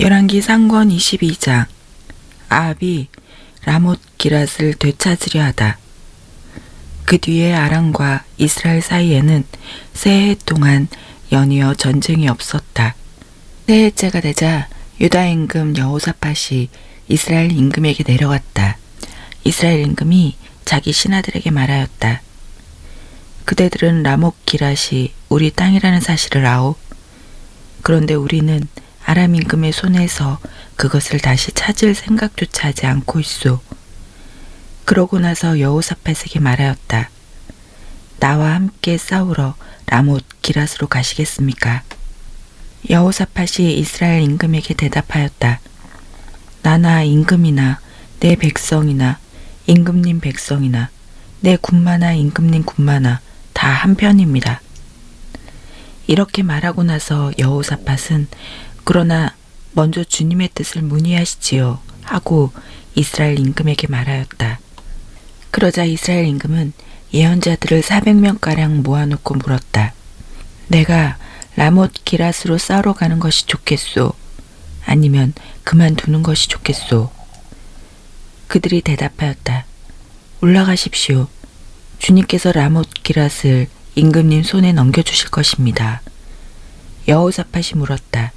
열왕기 상권 22장. 아합이 라못 기랏을 되찾으려 하다. 그 뒤에 아람과 이스라엘 사이에는 세 해 동안 연이어 전쟁이 없었다. 세 해째가 되자 유다 임금 여호사밧이 이스라엘 임금에게 내려갔다. 이스라엘 임금이 자기 신하들에게 말하였다. 그대들은 라못 기랏이 우리 땅이라는 사실을 아오. 그런데 우리는 아람 임금의 손에서 그것을 다시 찾을 생각조차 하지 않고 있소. 그러고 나서 여호사밧에게 말하였다. 나와 함께 싸우러 라못 기랏으로 가시겠습니까? 여호사밧이 이스라엘 임금에게 대답하였다. 나나 임금이나 내 백성이나 임금님 백성이나 내 군마나 임금님 군마나 다 한편입니다. 이렇게 말하고 나서 여호사밧은 그러나 먼저 주님의 뜻을 문의하시지요 하고 이스라엘 임금에게 말하였다. 그러자 이스라엘 임금은 예언자들을 400명가량 모아놓고 물었다. 내가 라못 기랏으로 싸우러 가는 것이 좋겠소? 아니면 그만두는 것이 좋겠소? 그들이 대답하였다. 올라가십시오. 주님께서 라못 기랏을 임금님 손에 넘겨주실 것입니다. 여호사밧이 물었다.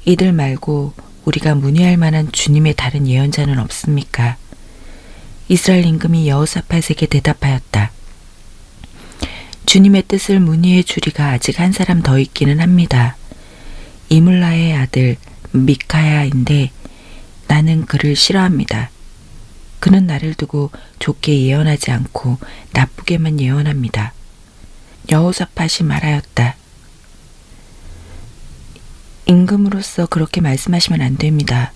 이들 말고 우리가 문의할 만한 주님의 다른 예언자는 없습니까? 이스라엘 임금이 여호사밧에게 대답하였다. 주님의 뜻을 문의해 주리가 아직 한 사람 더 있기는 합니다. 이물라의 아들 미카야인데 나는 그를 싫어합니다. 그는 나를 두고 좋게 예언하지 않고 나쁘게만 예언합니다. 여호사밧이 말하였다. 임금으로서 그렇게 말씀하시면 안 됩니다.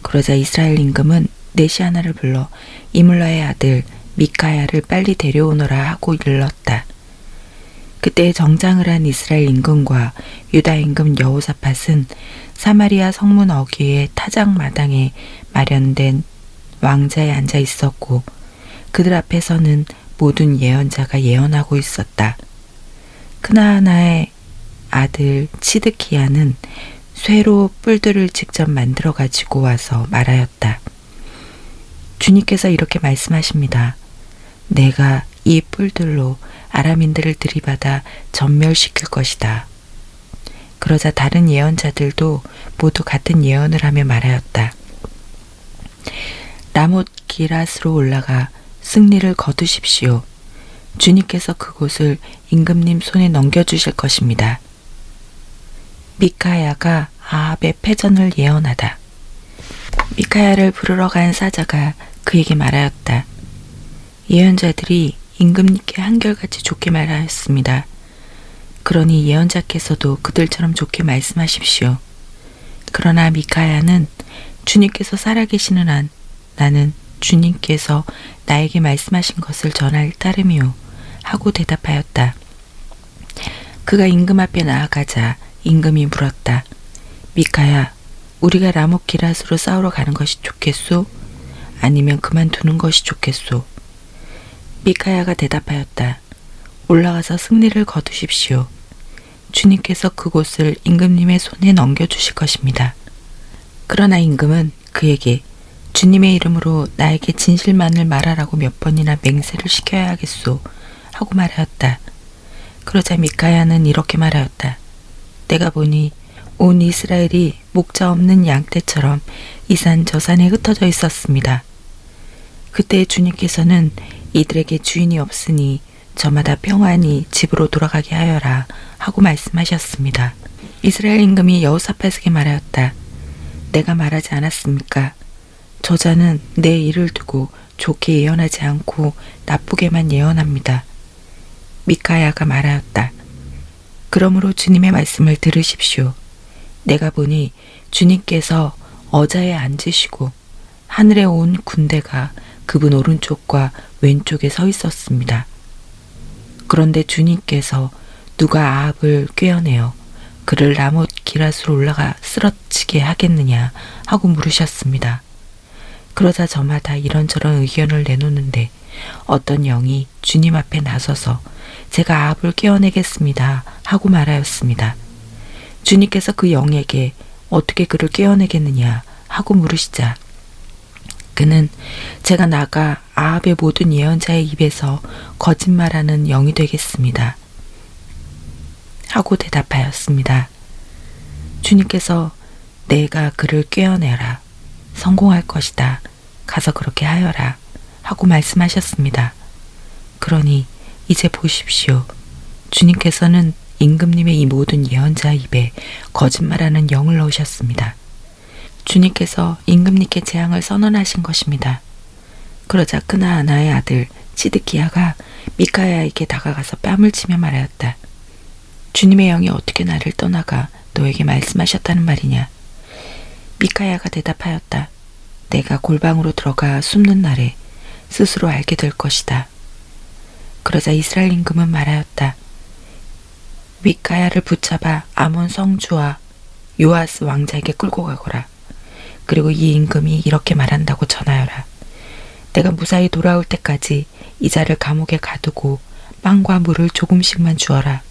그러자 이스라엘 임금은 내시 하나를 불러 이물라의 아들 미카야를 빨리 데려오너라 하고 일렀다. 그때 정장을 한 이스라엘 임금과 유다 임금 여호사밧은 사마리아 성문 어귀의 타작 마당에 마련된 왕자에 앉아 있었고 그들 앞에서는 모든 예언자가 예언하고 있었다. 크나아나의 아들 치드키야는 쇠로 뿔들을 직접 만들어 가지고 와서 말하였다. 주님께서 이렇게 말씀하십니다. 내가 이 뿔들로 아람인들을 들이받아 전멸시킬 것이다. 그러자 다른 예언자들도 모두 같은 예언을 하며 말하였다. 라못 기랏으로 올라가 승리를 거두십시오. 주님께서 그곳을 임금님 손에 넘겨주실 것입니다. 미카야가 아합의 패전을 예언하다. 미카야를 부르러 간 사자가 그에게 말하였다. 예언자들이 임금님께 한결같이 좋게 말하였습니다. 그러니 예언자께서도 그들처럼 좋게 말씀하십시오. 그러나 미카야는 주님께서 살아계시는 한 나는 주님께서 나에게 말씀하신 것을 전할 따름이요 하고 대답하였다. 그가 임금 앞에 나아가자 임금이 물었다. 미카야, 우리가 라못 기랏으로 싸우러 가는 것이 좋겠소? 아니면 그만두는 것이 좋겠소? 미카야가 대답하였다. 올라가서 승리를 거두십시오. 주님께서 그곳을 임금님의 손에 넘겨주실 것입니다. 그러나 임금은 그에게 주님의 이름으로 나에게 진실만을 말하라고 몇 번이나 맹세를 시켜야 하겠소 하고 말하였다. 그러자 미카야는 이렇게 말하였다. 내가 보니 온 이스라엘이 목자 없는 양떼처럼 이 산 저 산에 흩어져 있었습니다. 그때 주님께서는 이들에게 주인이 없으니 저마다 평안히 집으로 돌아가게 하여라 하고 말씀하셨습니다. 이스라엘 임금이 여호사밧에게 말하였다. 내가 말하지 않았습니까? 저자는 내 일을 두고 좋게 예언하지 않고 나쁘게만 예언합니다. 미카야가 말하였다. 그러므로 주님의 말씀을 들으십시오. 내가 보니 주님께서 어자에 앉으시고 하늘에 온 군대가 그분 오른쪽과 왼쪽에 서 있었습니다. 그런데 주님께서 누가 아합을 꿰어내어 그를 라못 기랏으로 올라가 쓰러지게 하겠느냐 하고 물으셨습니다. 그러자 저마다 이런저런 의견을 내놓는데 어떤 영이 주님 앞에 나서서 제가 아합을 꿰어내겠습니다 하고 말하였습니다. 주님께서 그 영에게 어떻게 그를 깨어내겠느냐 하고 물으시자 그는 제가 나가 아합의 모든 예언자의 입에서 거짓말하는 영이 되겠습니다 하고 대답하였습니다. 주님께서 내가 그를 깨어내라. 성공할 것이다. 가서 그렇게 하여라. 하고 말씀하셨습니다. 그러니 이제 보십시오. 주님께서는 임금님의 이 모든 예언자 입에 거짓말하는 영을 넣으셨습니다. 주님께서 임금님께 재앙을 선언하신 것입니다. 그러자 크나아나의 아들 시드기야가 미카야에게 다가가서 뺨을 치며 말하였다. 주님의 영이 어떻게 나를 떠나가 너에게 말씀하셨다는 말이냐? 미카야가 대답하였다. 내가 골방으로 들어가 숨는 날에 스스로 알게 될 것이다. 그러자 이스라엘 임금은 말하였다. 미카야를 붙잡아 아몬 성주와 요아스 왕자에게 끌고 가거라. 그리고 이 임금이 이렇게 말한다고 전하여라. 내가 무사히 돌아올 때까지 이 자를 감옥에 가두고 빵과 물을 조금씩만 주어라.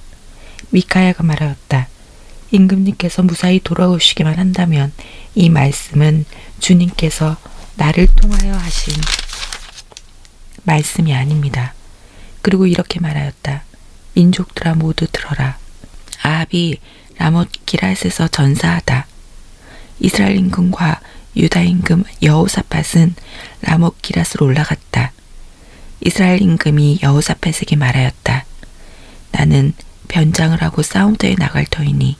미카야가 말하였다. 임금님께서 무사히 돌아오시기만 한다면 이 말씀은 주님께서 나를 통하여 하신 말씀이 아닙니다. 그리고 이렇게 말하였다. 민족들아 모두 들어라. 아합이 라못 기럇에서 전사하다. 이스라엘 임금과 유다 임금 여호사밧은 라못 기럇으로 올라갔다. 이스라엘 임금이 여호사밧에게 말하였다. 나는 변장을 하고 싸움터에 나갈 터이니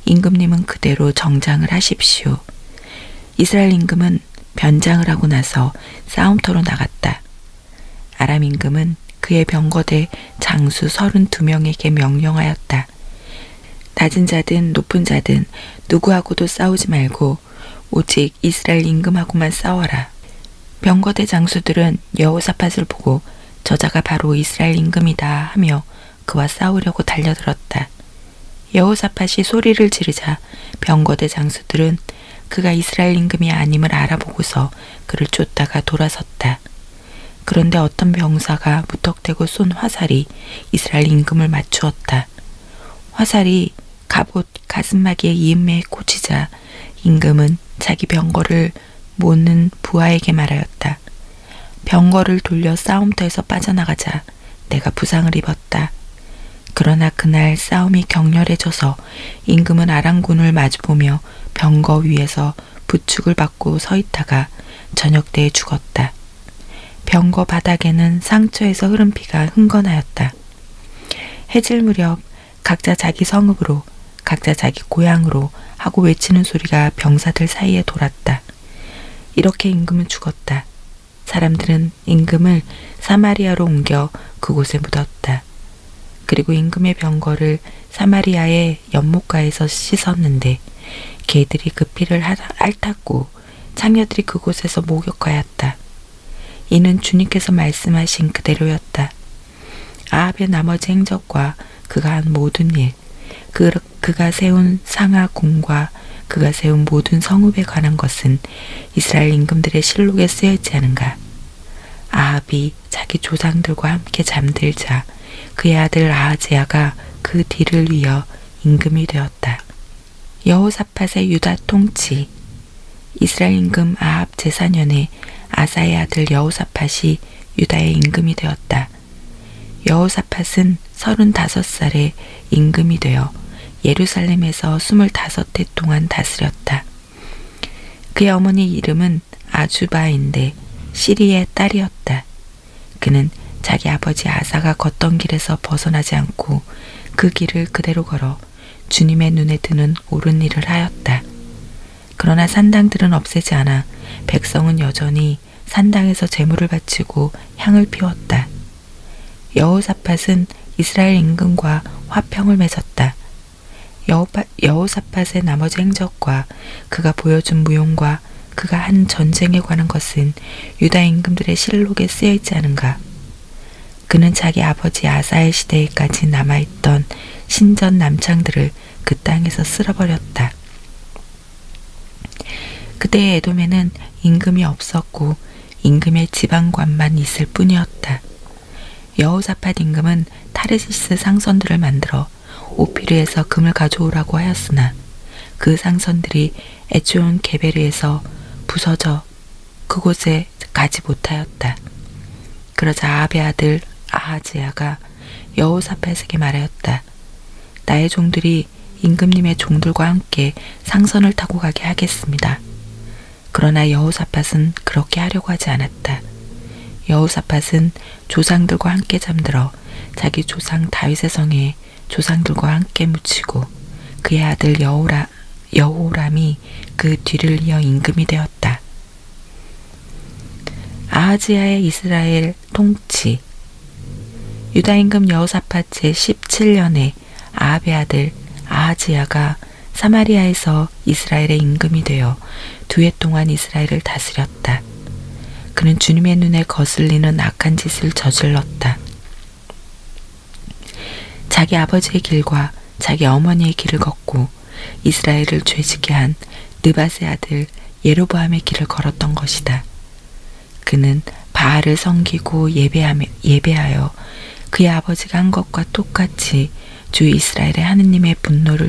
임금님은 그대로 정장을 하십시오. 이스라엘 임금은 변장을 하고 나서 싸움터로 나갔다. 아람 임금은 그의 병거대 장수 32명에게 명령하였다. 낮은 자든 높은 자든 누구하고도 싸우지 말고 오직 이스라엘 임금하고만 싸워라. 병거대 장수들은 여호사밧을 보고 저자가 바로 이스라엘 임금이다 하며 그와 싸우려고 달려들었다. 여호사밧이 소리를 지르자 병거대 장수들은 그가 이스라엘 임금이 아님을 알아보고서 그를 쫓다가 돌아섰다. 그런데 어떤 병사가 무턱대고 쏜 화살이 이스라엘 임금을 맞추었다. 화살이 갑옷 가슴막이에 이음매에 꽂히자 임금은 자기 병거를 모는 부하에게 말하였다. 병거를 돌려 싸움터에서 빠져나가자 내가 부상을 입었다. 그러나 그날 싸움이 격렬해져서 임금은 아랑군을 마주보며 병거 위에서 부축을 받고 서 있다가 저녁때에 죽었다. 병거 바닥에는 상처에서 흐른 피가 흥건하였다. 해질 무렵 각자 자기 성읍으로 각자 자기 고향으로 하고 외치는 소리가 병사들 사이에 돌았다. 이렇게 임금은 죽었다. 사람들은 임금을 사마리아로 옮겨 그곳에 묻었다. 그리고 임금의 병거를 사마리아의 연못가에서 씻었는데 개들이 그 피를 핥았고 창녀들이 그곳에서 목욕하였다. 이는 주님께서 말씀하신 그대로였다. 아합의 나머지 행적과 그가 한 모든 일, 그가 세운 상하궁과 그가 세운 모든 성읍에 관한 것은 이스라엘 임금들의 실록에 쓰여있지 않은가. 아합이 자기 조상들과 함께 잠들자 그의 아들 아하지야가 그 뒤를 이어 임금이 되었다. 여호사밧의 유다 통치. 이스라엘 임금 아합 제4년에 아사의 아들 여호사밧이 유다의 임금이 되었다. 여호사밧은 35살에 임금이 되어 예루살렘에서 25해 동안 다스렸다. 그의 어머니 이름은 아주바인데 시리의 딸이었다. 그는 자기 아버지 아사가 걷던 길에서 벗어나지 않고 그 길을 그대로 걸어 주님의 눈에 드는 옳은 일을 하였다. 그러나 산당들은 없애지 않아 백성은 여전히 산당에서 제물을 바치고 향을 피웠다. 여호사밧은 이스라엘 임금과 화평을 맺었다. 여호사밧의 나머지 행적과 그가 보여준 무용과 그가 한 전쟁에 관한 것은 유다 임금들의 실록에 쓰여있지 않은가. 그는 자기 아버지 아사의 시대에까지 남아있던 신전 남창들을 그 땅에서 쓸어버렸다. 그때의 에돔에는 임금이 없었고 임금의 지방관만 있을 뿐이었다. 여호사밧 임금은 타르시스 상선들을 만들어 오피르에서 금을 가져오라고 하였으나 그 상선들이 에츠온 게베르에서 부서져 그곳에 가지 못하였다. 그러자 아합의 아들 아하지야가 여호사밧에게 말하였다. 나의 종들이 임금님의 종들과 함께 상선을 타고 가게 하겠습니다. 그러나 여호사밧은 그렇게 하려고 하지 않았다. 여호사밧은 조상들과 함께 잠들어 자기 조상 다윗의 성에 조상들과 함께 묻히고 그의 아들 여호람이 그 뒤를 이어 임금이 되었다. 아하지야의 이스라엘 통치. 유다 임금 여호사밧 제17년에 아합의 아들 아하지야가 사마리아에서 이스라엘의 임금이 되어 2해 동안 이스라엘을 다스렸다. 그는 주님의 눈에 거슬리는 악한 짓을 저질렀다. 자기 아버지의 길과 자기 어머니의 길을 걷고 이스라엘을 죄지게 한 느밧의 아들 예로보암의 길을 걸었던 것이다. 그는 바알을 섬기고 예배하여 그의 아버지가 한 것과 똑같이 주 이스라엘의 하느님의 분노를